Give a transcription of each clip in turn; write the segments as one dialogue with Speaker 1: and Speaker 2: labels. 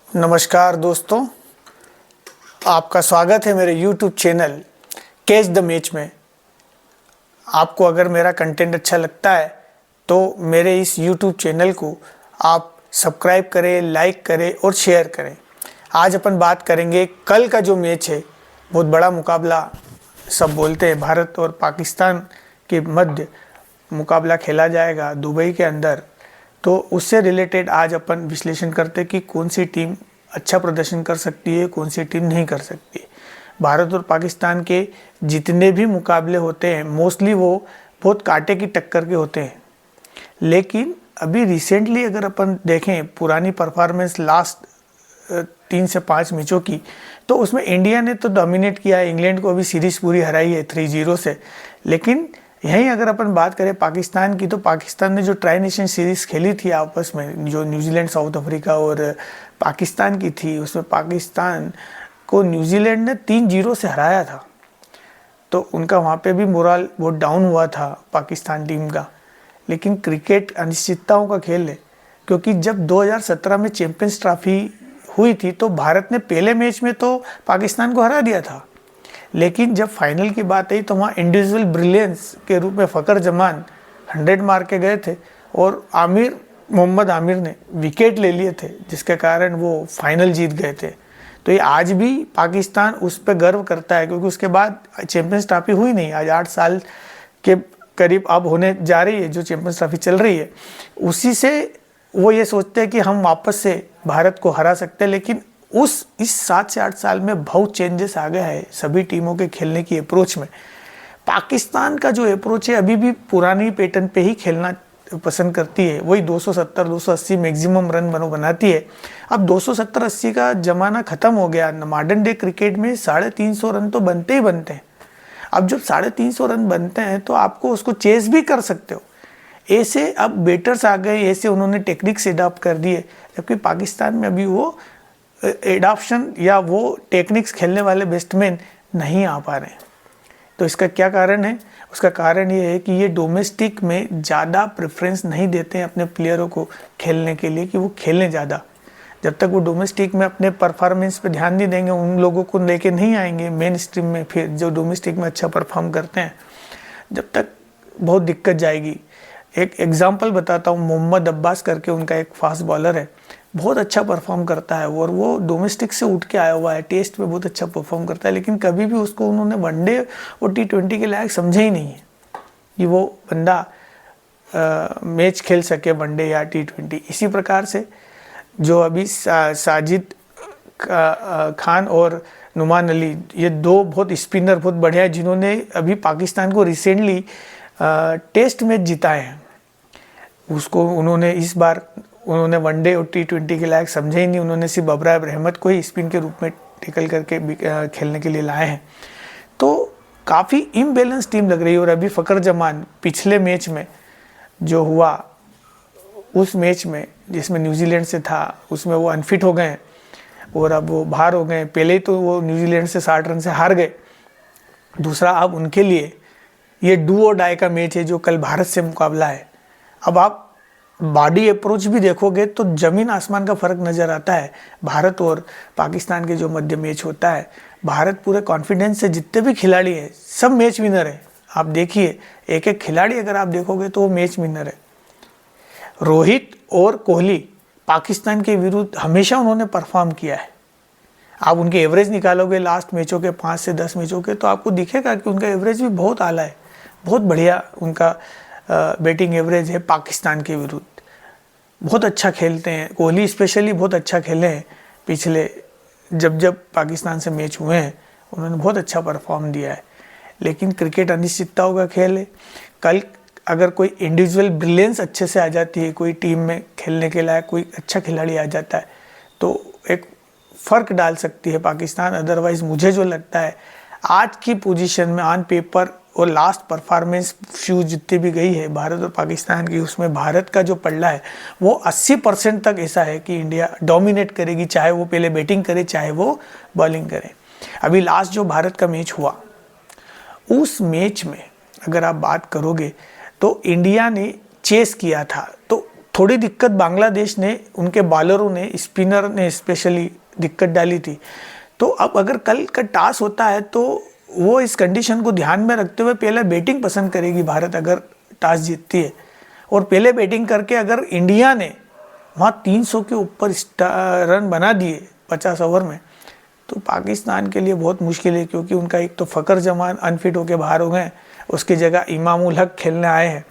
Speaker 1: नमस्कार दोस्तों, आपका स्वागत है मेरे YouTube channel catch the match में। आपको अगर मेरा कंटेंट अच्छा लगता है तो मेरे इस YouTube चैनल को आप सब्सक्राइब करें, लाइक करें और शेयर करें। आज अपन बात करेंगे कल का जो मैच है, बहुत बड़ा मुकाबला सब बोलते हैं, भारत और पाकिस्तान के मध्य मुकाबला खेला जाएगा दुबई के अंदर। तो उससे रिलेटेड आज अपन विश्लेषण करते कि कौन सी टीम अच्छा प्रदर्शन कर सकती है, कौन सी टीम नहीं कर सकती। भारत और पाकिस्तान के जितने भी मुकाबले होते हैं मोस्टली वो बहुत कांटे की टक्कर के होते हैं, लेकिन अभी रिसेंटली अगर अपन देखें पुरानी परफॉर्मेंस लास्ट 3 से 5 मैचों की, तो उसमें इंडिया ने तो डोमिनेट किया है, इंग्लैंड को अभी सीरीज़ पूरी हराई है 3-0 से। लेकिन यहीं अगर अपन बात करें पाकिस्तान की, तो पाकिस्तान ने जो ट्राई नेशन सीरीज़ खेली थी आपस में, जो न्यूजीलैंड, साउथ अफ्रीका और पाकिस्तान की थी, उसमें पाकिस्तान को न्यूजीलैंड ने 3-0 से हराया था। तो उनका वहाँ पे भी मोरल बहुत डाउन हुआ था पाकिस्तान टीम का। लेकिन क्रिकेट अनिश्चितताओं का खेल है, क्योंकि जब 2017 में चैंपियंस ट्रॉफी हुई थी तो भारत ने पहले मैच में तो पाकिस्तान को हरा दिया था, लेकिन जब फाइनल की बात आई तो वहाँ इंडिविजुअल ब्रिलियंस के रूप में फ़खर जमान 100 मार के गए थे और मोहम्मद आमिर ने विकेट ले लिए थे, जिसके कारण वो फाइनल जीत गए थे। तो ये आज भी पाकिस्तान उस पर गर्व करता है, क्योंकि उसके बाद चैंपियंस ट्रॉफी हुई नहीं। आज 8 साल के करीब अब होने जा रही है जो चैंपियंस ट्रॉफी चल रही है, उसी से वो ये सोचते हैं कि हम वापस से भारत को हरा सकते हैं। लेकिन इस 7 से 8 साल में बहुत चेंजेस आ गया है सभी टीमों के खेलने की अप्रोच में। पाकिस्तान का जो अप्रोच है अभी भी पुरानी पैटर्न पे ही खेलना पसंद करती है, वही 270-280 मैक्सिमम रन बनाती है। अब 270-80 का ज़माना ख़त्म हो गया। मॉडर्न डे क्रिकेट में 350 रन तो बनते ही बनते हैं। अब जब 350 रन बनते हैं तो आपको उसको चेस भी कर सकते हो। ऐसे अब बैटर्स आ गए, ऐसे उन्होंने टेक्निक्स एडॉप्ट कर दिए, जबकि पाकिस्तान में अभी वो एडॉप्शन या वो टेक्निक्स खेलने वाले बैट्समैन नहीं आ पा रहे हैं। तो इसका क्या कारण है? उसका कारण ये है कि ये डोमेस्टिक में ज़्यादा प्रेफरेंस नहीं देते हैं अपने प्लेयरों को खेलने के लिए, कि वो खेलें ज़्यादा। जब तक वो डोमेस्टिक में अपने परफॉर्मेंस पे ध्यान नहीं देंगे, उन लोगों को लेके नहीं आएंगे मेन स्ट्रीम में, फिर जो डोमेस्टिक में अच्छा परफॉर्म करते हैं, जब तक बहुत दिक्कत जाएगी। एक एग्जांपल बताता हूँ, मोहम्मद अब्बास करके उनका एक फास्ट बॉलर है, बहुत अच्छा परफॉर्म करता है और वो डोमेस्टिक से उठ के आया हुआ है, टेस्ट में बहुत अच्छा परफॉर्म करता है, लेकिन कभी भी उसको उन्होंने वनडे और T20 के लायक समझे ही नहीं है कि वो बंदा मैच खेल सके वनडे या T20। इसी प्रकार से जो अभी साजिद खान और नुमान अली, ये दो बहुत स्पिनर बहुत बढ़िया है, जिन्होंने अभी पाकिस्तान को रिसेंटली टेस्ट मैच जिताए हैं। उसको उन्होंने इस बार वनडे और T20 के लायक समझे ही नहीं, उन्होंने सिर्फ बबरा अहमद को ही स्पिन के रूप में टेकल करके खेलने के लिए लाए हैं। तो काफ़ी इम्बैलेंस टीम लग रही है। और अभी फ़खर जमान पिछले मैच में जो हुआ, उस मैच में जिसमें न्यूजीलैंड से था, उसमें वो अनफिट हो गए और अब वो बाहर हो गए। पहले ही तो वो न्यूजीलैंड से 60 रन से हार गए। दूसरा, अब उनके लिए ये डू और डाई का मैच है जो कल भारत से मुकाबला है। अब आप बॉडी अप्रोच भी देखोगे तो ज़मीन आसमान का फ़र्क नज़र आता है भारत और पाकिस्तान के जो मध्य मैच होता है। भारत पूरे कॉन्फिडेंस से, जितने भी खिलाड़ी हैं सब मैच विनर है। आप देखिए, एक एक खिलाड़ी अगर आप देखोगे तो वो मैच विनर है। रोहित और कोहली पाकिस्तान के विरुद्ध हमेशा उन्होंने परफॉर्म किया है। आप उनके एवरेज निकालोगे लास्ट मैचों के, 5 से 10 मैचों के, तो आपको दिखेगा कि उनका एवरेज भी बहुत आला है, बहुत बढ़िया उनका बैटिंग एवरेज है पाकिस्तान के विरुद्ध। बहुत अच्छा खेलते हैं, कोहली स्पेशली बहुत अच्छा खेले हैं पिछले जब पाकिस्तान से मैच हुए हैं, उन्होंने बहुत अच्छा परफॉर्म दिया है। लेकिन क्रिकेट अनिश्चितताओं का खेल है। कल अगर कोई इंडिविजुअल ब्रिलियंस अच्छे से आ जाती है, कोई टीम में खेलने के लायक कोई अच्छा खिलाड़ी आ जाता है, तो एक फ़र्क डाल सकती है पाकिस्तान। अदरवाइज़ मुझे जो लगता है आज की पोजीशन में ऑन पेपर और लास्ट परफॉर्मेंस फ्यूज जितनी भी गई है भारत और पाकिस्तान की, उसमें भारत का जो पल्ला है वो 80% तक ऐसा है कि इंडिया डोमिनेट करेगी, चाहे वो पहले बैटिंग करे चाहे वो बॉलिंग करे। अभी लास्ट जो भारत का मैच हुआ, उस मैच में अगर आप बात करोगे तो इंडिया ने चेस किया था, तो थोड़ी दिक्कत बांग्लादेश ने, उनके बॉलरों ने, स्पिनर ने स्पेशली दिक्कत डाली थी। तो अब अगर कल का टॉस होता है तो वो इस कंडीशन को ध्यान में रखते हुए पहले बैटिंग पसंद करेगी भारत, अगर टॉस जीतती है। और पहले बैटिंग करके अगर इंडिया ने वहाँ 300 के ऊपर रन बना दिए 50 ओवर में, तो पाकिस्तान के लिए बहुत मुश्किल है, क्योंकि उनका एक तो फ़खर जमान अनफिट होकर बाहर हो गए, उसकी जगह इमामुल हक खेलने आए हैं।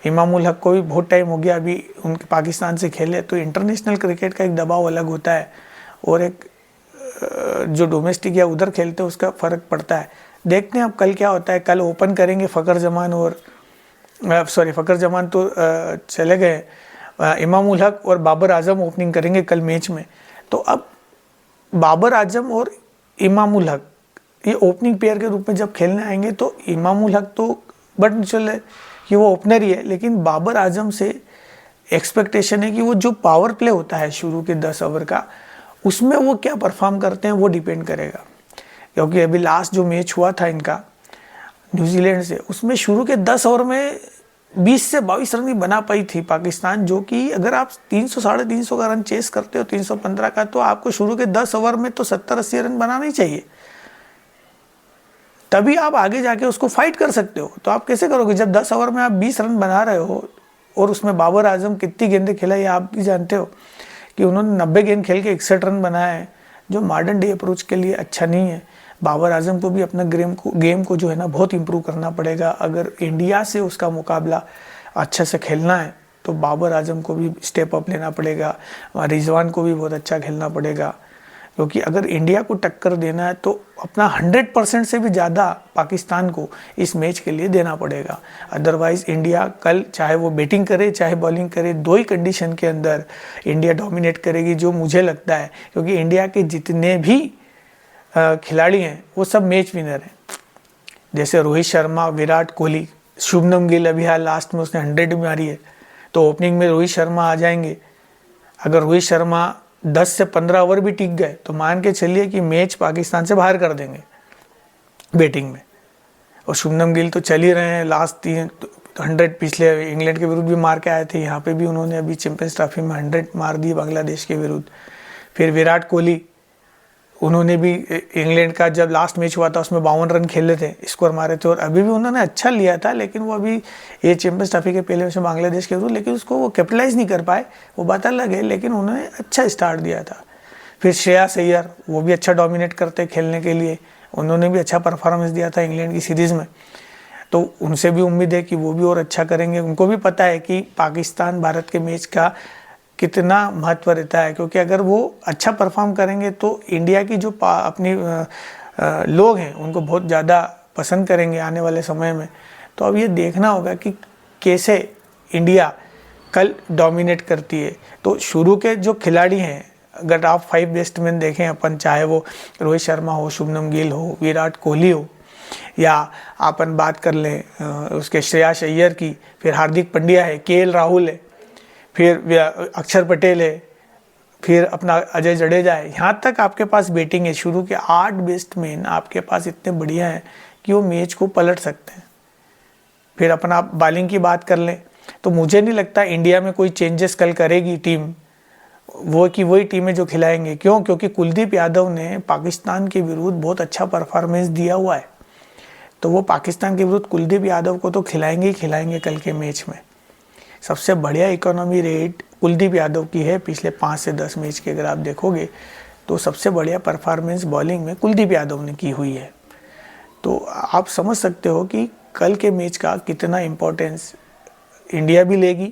Speaker 1: इमामुल हक को भी बहुत टाइम हो गया अभी उनके पाकिस्तान से खेले। तो इंटरनेशनल क्रिकेट का एक दबाव अलग होता है, और एक जो डोमेस्टिक या उधर खेलते हैं उसका फ़र्क पड़ता है। देखते हैं अब कल क्या होता है। कल ओपन करेंगे फ़खर जमान, और फ़खर जमान तो चले गए, इमामुल हक और बाबर आजम ओपनिंग करेंगे कल मैच में। तो अब बाबर आजम और इमामुल हक ये ओपनिंग पेयर के रूप में जब खेलने आएंगे, तो इमामुल हक तो बट नेचुरल है कि वो ओपनर ही है, लेकिन बाबर आजम से एक्सपेक्टेशन है कि वो जो पावर प्ले होता है शुरू के 10 ओवर का, उसमें वो क्या परफॉर्म करते हैं वो डिपेंड करेगा। क्योंकि अभी लास्ट जो मैच हुआ था इनका न्यूजीलैंड से, उसमें शुरू के 10 ओवर में 20 से 22 रन ही बना पाई थी पाकिस्तान, जो कि अगर आप 300 साढ़े 300 का रन चेस करते हो 315 का, तो आपको शुरू के 10 ओवर में तो 70-80 रन बनाना ही चाहिए, तभी आप आगे जाके उसको फाइट कर सकते हो। तो आप कैसे करोगे जब 10 ओवर में आप 20 रन बना रहे हो, और उसमें बाबर आजम कितनी गेंदें खेला ये आप भी जानते हो कि उन्होंने 90 गेंद खेल के 61 रन बनाए हैं, जो मॉडर्न डे अप्रोच के लिए अच्छा नहीं है। बाबर आजम को भी अपना गेम को जो है ना बहुत इंप्रूव करना पड़ेगा। अगर इंडिया से उसका मुकाबला अच्छे से खेलना है तो बाबर आजम को भी स्टेप अप लेना पड़ेगा, रिजवान को भी बहुत अच्छा खेलना पड़ेगा, क्योंकि अगर इंडिया को टक्कर देना है तो अपना 100% से भी ज़्यादा पाकिस्तान को इस मैच के लिए देना पड़ेगा। अदरवाइज़ इंडिया कल चाहे वो बैटिंग करे चाहे बॉलिंग करे, दो ही कंडीशन के अंदर इंडिया डोमिनेट करेगी, जो मुझे लगता है, क्योंकि इंडिया के जितने भी खिलाड़ी हैं वो सब मैच विनर हैं। जैसे रोहित शर्मा, विराट कोहली, शुभमन गिल अभी हाल लास्ट में उसने 100 मारी है, तो ओपनिंग में रोहित शर्मा आ जाएंगे। अगर रोहित शर्मा 10 से 15 ओवर भी टिक गए तो मान के चलिए कि मैच पाकिस्तान से बाहर कर देंगे बैटिंग में। और शुभमन गिल तो चल ही रहे हैं, लास्ट 100 पिछले इंग्लैंड के विरुद्ध भी मार के आए थे, यहाँ पे भी उन्होंने अभी चैंपियंस ट्रॉफी में 100 मार दिए बांग्लादेश के विरुद्ध। फिर विराट कोहली, उन्होंने भी इंग्लैंड का जब लास्ट मैच हुआ था उसमें 52 रन खेले थे, स्कोर मारे थे, और अभी भी उन्होंने अच्छा लिया था, लेकिन वो अभी ये चैंपियंस ट्रॉफी के पहले मैच में बांग्लादेश के विरुद्ध, लेकिन उसको वो कैपिटलाइज नहीं कर पाए, वो बात अलग है, लेकिन उन्होंने अच्छा स्टार्ट दिया था। फिर श्रेयस अय्यर, वो भी अच्छा डोमिनेट करते खेलने के लिए, उन्होंने भी अच्छा परफॉर्मेंस दिया था इंग्लैंड की सीरीज़ में, तो उनसे भी उम्मीद है कि वो भी और अच्छा करेंगे। उनको भी पता है कि पाकिस्तान भारत के मैच का कितना महत्व रहता है, क्योंकि अगर वो अच्छा परफॉर्म करेंगे तो इंडिया की जो अपनी लोग हैं उनको बहुत ज़्यादा पसंद करेंगे आने वाले समय में। तो अब ये देखना होगा कि कैसे इंडिया कल डोमिनेट करती है। तो शुरू के जो खिलाड़ी हैं, अगर आप 5 बेस्टमैन देखें अपन, चाहे वो रोहित शर्मा हो, शुभमन गिल हो, विराट कोहली हो, या अपन बात कर लें उसके श्रेयस अय्यर की, फिर हार्दिक पांड्या है, केएल राहुल है, फिर अक्षर पटेल है, फिर अपना अजय जडेजा है, यहाँ तक आपके पास बैटिंग है। शुरू के 8 बेस्टमैन आपके पास इतने बढ़िया हैं कि वो मैच को पलट सकते हैं। फिर अपन आप बॉलिंग की बात कर लें तो मुझे नहीं लगता इंडिया में कोई चेंजेस कल करेगी टीम, वो कि वही टीमें जो खिलाएंगे। क्यों? क्योंकि कुलदीप यादव ने पाकिस्तान के विरुद्ध बहुत अच्छा परफॉर्मेंस दिया हुआ है, तो वो पाकिस्तान के विरुद्ध कुलदीप यादव को तो खिलाएंगे ही खिलाएंगे कल के मैच में। सबसे बढ़िया इकोनॉमी रेट कुलदीप यादव की है पिछले 5 से 10 मैच के, अगर आप देखोगे तो सबसे बढ़िया परफॉर्मेंस बॉलिंग में कुलदीप यादव ने की हुई है। तो आप समझ सकते हो कि कल के मैच का कितना इम्पोर्टेंस इंडिया भी लेगी,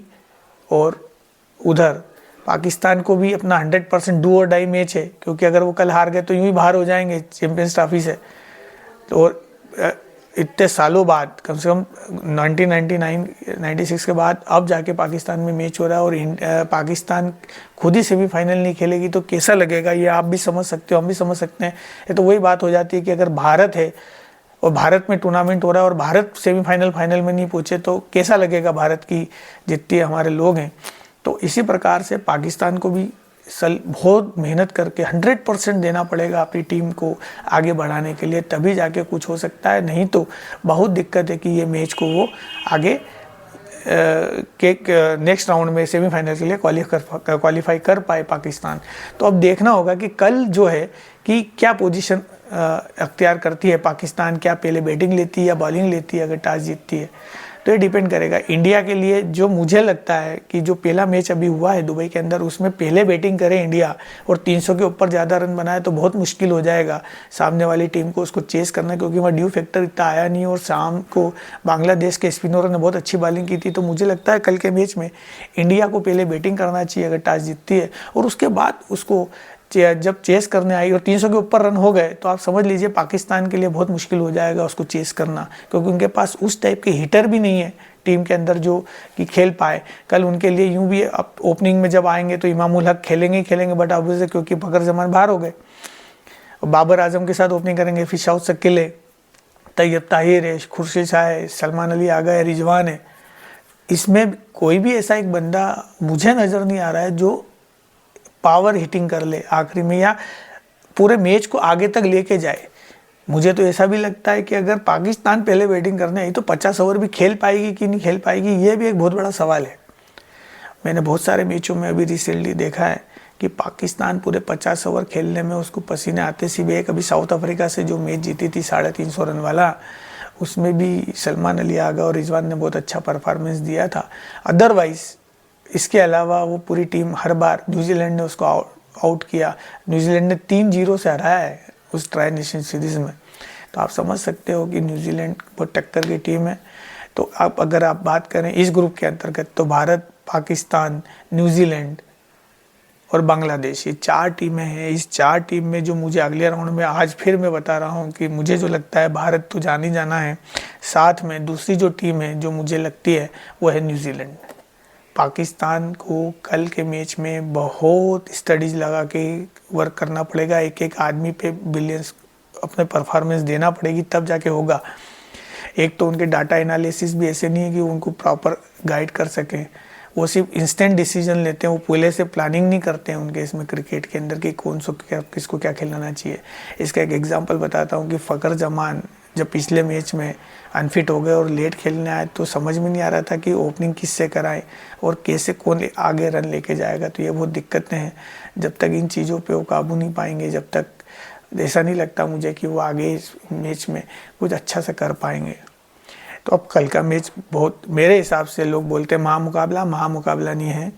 Speaker 1: और उधर पाकिस्तान को भी अपना 100% डू और डाई मैच है, क्योंकि अगर वो कल हार गए तो यूँ ही बाहर हो जाएंगे चैंपियंस ट्रॉफी से। तो इतने सालों बाद, कम से कम 1996 के बाद अब जाके पाकिस्तान में मैच हो रहा है, और पाकिस्तान खुद ही सेमीफाइनल नहीं खेलेगी तो कैसा लगेगा ये आप भी समझ सकते हो, हम भी समझ सकते हैं। ये तो वही बात हो जाती है कि अगर भारत है और भारत में टूर्नामेंट हो रहा है और भारत सेमीफाइनल फाइनल में नहीं पहुँचे तो कैसा लगेगा भारत की जितने हमारे लोग हैं। तो इसी प्रकार से पाकिस्तान को भी बहुत मेहनत करके 100% देना पड़ेगा अपनी टीम को आगे बढ़ाने के लिए, तभी जाके कुछ हो सकता है, नहीं तो बहुत दिक्कत है कि ये मैच को वो आगे के नेक्स्ट राउंड में सेमीफाइनल के लिए क्वालिफाई कर पाए पाकिस्तान। तो अब देखना होगा कि कल जो है कि क्या पोजीशन अख्तियार करती है पाकिस्तान, क्या पहले बैटिंग लेती है या बॉलिंग लेती है अगर टॉस जीतती है, तो ये डिपेंड करेगा। इंडिया के लिए जो मुझे लगता है कि जो पहला मैच अभी हुआ है दुबई के अंदर, उसमें पहले बैटिंग करे इंडिया और 300 के ऊपर ज़्यादा रन बनाए तो बहुत मुश्किल हो जाएगा सामने वाली टीम को उसको चेस करना, क्योंकि वहाँ ड्यू फैक्टर इतना आया नहीं और शाम को बांग्लादेश के स्पिनरों ने बहुत अच्छी बॉलिंग की थी। तो मुझे लगता है कल के मैच में इंडिया को पहले बैटिंग करना चाहिए अगर टॉस जीतती है, और उसके बाद उसको जब चेस करने आई और 300 के ऊपर रन हो गए तो आप समझ लीजिए पाकिस्तान के लिए बहुत मुश्किल हो जाएगा उसको चेस करना, क्योंकि उनके पास उस टाइप के हिटर भी नहीं है टीम के अंदर जो कि खेल पाए। कल उनके लिए यूं भी अब ओपनिंग में जब आएंगे तो इमामुल हक खेलेंगे ही खेलेंगे, बट ऑब्वियसली क्योंकि फखर जमान बाहर हो गए, बाबर आजम के साथ ओपनिंग करेंगे, फिर शाउद शकील है, तैयब ताहिर है, खुर्शीद शाह है, सलमान अली आगा है, रिजवान है। इसमें कोई भी ऐसा एक बंदा मुझे नज़र नहीं आ रहा है जो पावर हिटिंग कर ले आखिरी में या पूरे मैच को आगे तक लेके जाए। मुझे तो ऐसा भी लगता है कि अगर पाकिस्तान पहले बैटिंग करने आई तो 50 ओवर भी खेल पाएगी कि नहीं खेल पाएगी, ये भी एक बहुत बड़ा सवाल है। मैंने बहुत सारे मैचों में अभी रिसेंटली देखा है कि पाकिस्तान पूरे 50 ओवर खेलने में उसको पसीने आते सिवाय कभी साउथ अफ्रीका से जो मैच जीती थी 350 रन वाला, उसमें भी सलमान अली आगा और रिजवान ने बहुत अच्छा परफॉर्मेंस दिया था। अदरवाइज़ इसके अलावा वो पूरी टीम हर बार न्यूजीलैंड ने उसको आउट किया, न्यूजीलैंड ने 3-0 से हराया है उस ट्राई नेशन सीरीज़ में। तो आप समझ सकते हो कि न्यूजीलैंड बहुत टक्कर की टीम है। तो आप अगर आप बात करें इस ग्रुप के अंतर्गत तो भारत, पाकिस्तान, न्यूजीलैंड और बांग्लादेश, ये 4 टीमें हैं। इस 4 टीम में जो मुझे अगले राउंड में आज फिर मैं बता रहा हूँ कि मुझे जो लगता है भारत तो जान ही जाना है, साथ में दूसरी जो टीम है जो मुझे लगती है वो है न्यूजीलैंड। पाकिस्तान को कल के मैच में बहुत स्टडीज़ लगा के वर्क करना पड़ेगा, एक एक आदमी पे बिलियंस अपने परफॉर्मेंस देना पड़ेगी तब जाके होगा। एक तो उनके डाटा एनालिसिस भी ऐसे नहीं है कि उनको प्रॉपर गाइड कर सकें, वो सिर्फ इंस्टेंट डिसीजन लेते हैं, वो पहले से प्लानिंग नहीं करते हैं उनके इसमें क्रिकेट के अंदर कि कौन सा किसको क्या खिलाना चाहिए। इसका एक एग्जांपल बताता हूँ कि फ़खर जमान जब पिछले मैच में अनफिट हो गए और लेट खेलने आए तो समझ में नहीं आ रहा था कि ओपनिंग किससे कराएं और कैसे कौन आगे रन लेके जाएगा। तो ये बहुत दिक्कतें हैं, जब तक इन चीज़ों पे वो काबू नहीं पाएंगे, जब तक ऐसा नहीं लगता मुझे कि वो आगे इस मैच में कुछ अच्छा से कर पाएंगे। तो अब कल का मैच बहुत मेरे हिसाब से लोग बोलते हैं महामुकाबला नहीं है।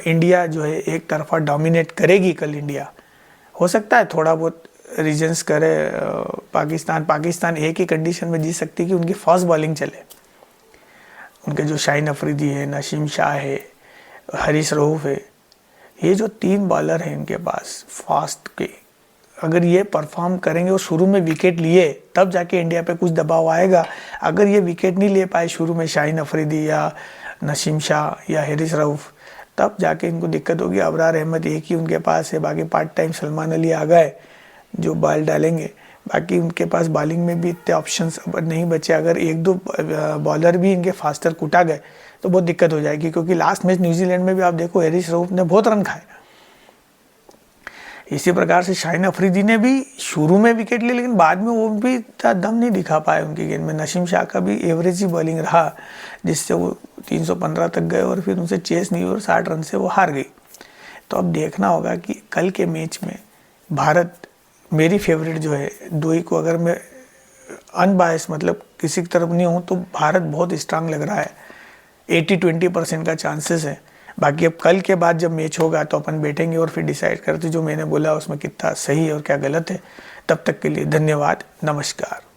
Speaker 1: इंडिया जो है एक तरफा डोमिनेट करेगी कल इंडिया। हो सकता है थोड़ा बहुत रीजन्स करे पाकिस्तान एक ही कंडीशन में जीत सकती है कि उनकी फास्ट बॉलिंग चले। उनके जो शाहीन अफरीदी है, नसीम शाह है, हारिस रऊफ है, ये जो 3 बॉलर हैं इनके पास फास्ट के, अगर ये परफॉर्म करेंगे और शुरू में विकेट लिए तब जाके इंडिया पे कुछ दबाव आएगा। अगर ये विकेट नहीं ले पाए शुरू में शाहीन अफरीदी या नसीम शाह या हारिस रऊफ, तब जाके इनको दिक्कत होगी। अबरार अहमद एक ही उनके पास है, बाकी पार्ट टाइम सलमान अली आ गए जो बॉल डालेंगे, बाकी उनके पास बॉलिंग में भी इतने ऑप्शंस अब नहीं बचे। अगर 1-2 बॉलर भी इनके फास्टर कुटा गए तो बहुत दिक्कत हो जाएगी, क्योंकि लास्ट मैच न्यूजीलैंड में भी आप देखो हारिस रऊफ ने बहुत रन खाए। इसी प्रकार से शाहीन अफरीदी ने भी शुरू में विकेट ली लेकिन बाद में वो भी इतना दम नहीं दिखा पाए उनकी गेंद में। नसीम शाह का भी एवरेज ही बॉलिंग रहा जिससे वो 315 तक गए और फिर उनसे चेस नहीं हुई और 60 रन से वो हार गई। तो अब देखना होगा कि कल के मैच में भारत, मेरी फेवरेट जो है दुबई को, अगर मैं अनबायस मतलब किसी की तरफ नहीं हूँ तो भारत बहुत स्ट्रांग लग रहा है। 80-20% का चांसेस है। बाकी अब कल के बाद जब मैच होगा तो अपन बैठेंगे और फिर डिसाइड करते जो मैंने बोला उसमें कितना सही है और क्या गलत है। तब तक के लिए धन्यवाद, नमस्कार।